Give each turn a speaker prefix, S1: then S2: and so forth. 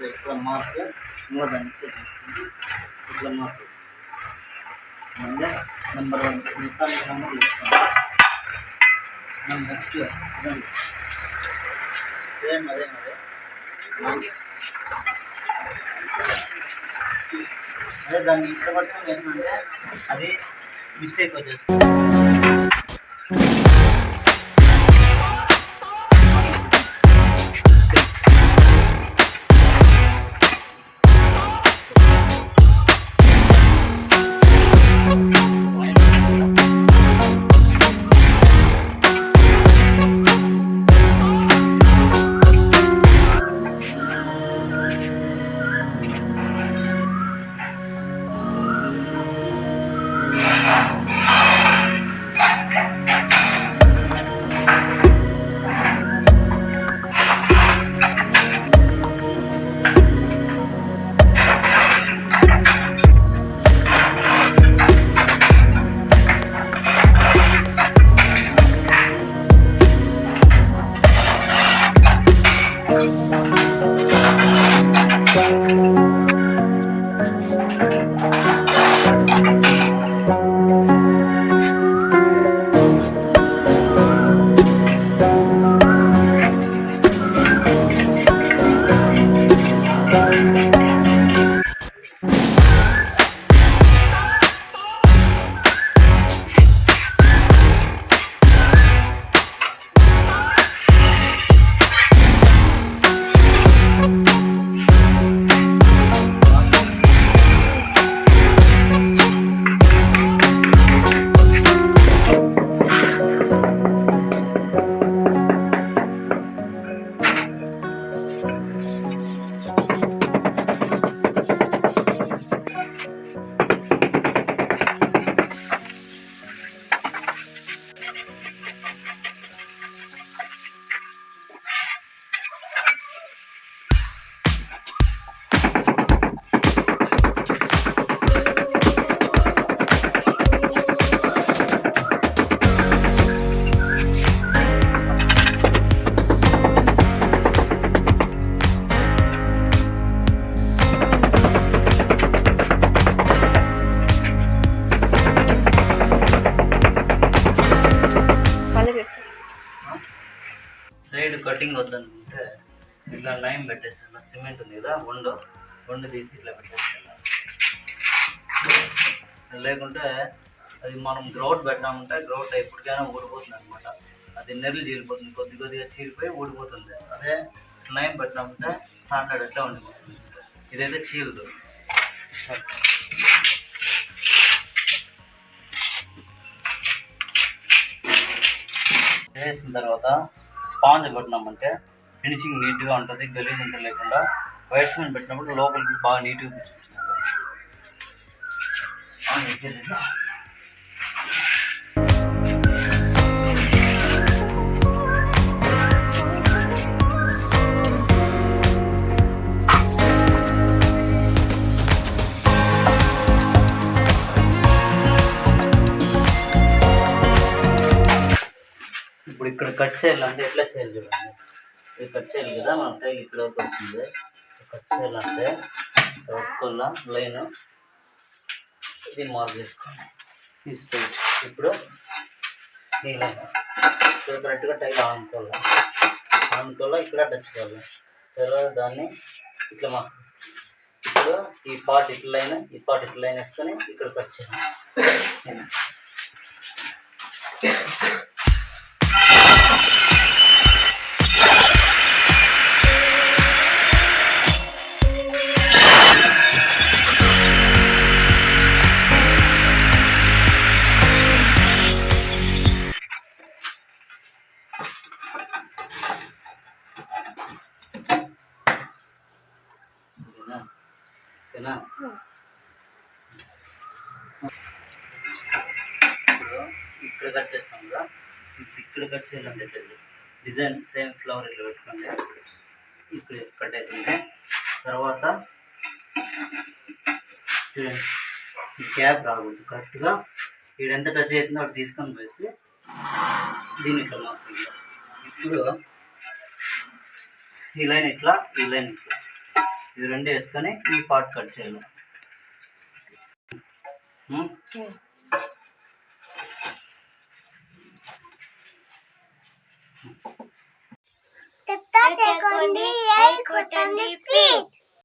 S1: ఇట్లా మార్క్ మూడదాన్ని ఇట్లా మార్క్ అంటే నెంబర్ 1 మొత్తానికి నెంబర్ తీసుకోండి. నెక్స్ట్ సేమ్ అదే దాన్ని ఇట్లా పట్టుకొని వేసుకుంటే అది మిస్టేక్ వచ్చేస్తుంది. సైడ్ కటింగ్ వద్దనుకుంటే ఇట్లా లైన్ పెట్టేస్తాను. సిమెంట్ ఉంది కదా వండు తీసి ఇట్లా పెట్టేస్తాను. లేకుంటే అది మనం గ్రౌట్ పెట్టామంటే గ్రౌట్ ఎప్పటికైనా ఊడిపోతుంది అనమాట. అది నెర్లు చీలిపోతుంది, కొద్దిగా చీలిపోయి ఊడిపోతుంది. అదే లైన్ పెట్టామంటే స్టాండర్డ్ ఎట్లా ఉండిపోతుంది. ఇదైతే చీలదు. వేసిన తర్వాత స్పాంజ్ పెట్టినామంటే ఫినిషింగ్ నీట్గా ఉంటుంది, గలీజ్ ఉంటుంది లేకుండా. వైట్ సిమెంట్ పెట్టినప్పుడు లోపలికి బాగా నీట్గా కూర్చుంటున్నారు. ఇప్పుడు ఇక్కడ కట్ చేయాలంటే ఎట్లా చేయాలి చూడండి. ఇది కట్ చేయాలి కదా, మన టైల్ ఇక్కడ వరకు వస్తుంది. కట్ చేయాలంటే ఒక్కళ్ళ లైన్ ఇది మార్క్ చేసుకోండి. ఈ స్ట్రైట్ ఇప్పుడు ఈ లైన్ ఇక్కడ కరెక్ట్గా టైల్ ఆనుకోవాలి. ఇక్కడ టచ్ కావాలి. తర్వాత దాన్ని ఇట్లా మార్క్ చేసుకోండి. ఇప్పుడు ఈ పార్ట్ ఇట్లా లైన్ వేసుకొని ఇక్కడ కట్ చేయాలి. ఇప్పుడు ఇక్కడ కట్ చేస్తాం కదా, ఇక్కడ కట్ చేయాలండి. డిజైన్ సేమ్ ఫ్లవర్ ఇట్లా పెట్టుకోండి. ఇక్కడ కట్ అవుతుంది. తర్వాత ఈ క్యాప్ రాకూడదు, కరెక్ట్గా ఇక్కడ ఎంత టచ్ అవుతుందో అక్కడ తీసుకొని పోసి దీన్ని ఇట్లా మారుతుంది. ఇప్పుడు ఈ లైన్ ఇట్లా, ఈ లైన్ ఇట్లా, ఇది రెండు వేసుకొని ఈ పార్ట్ కట్ చేయాలి.
S2: Subscribe to the channel, like, comment, please.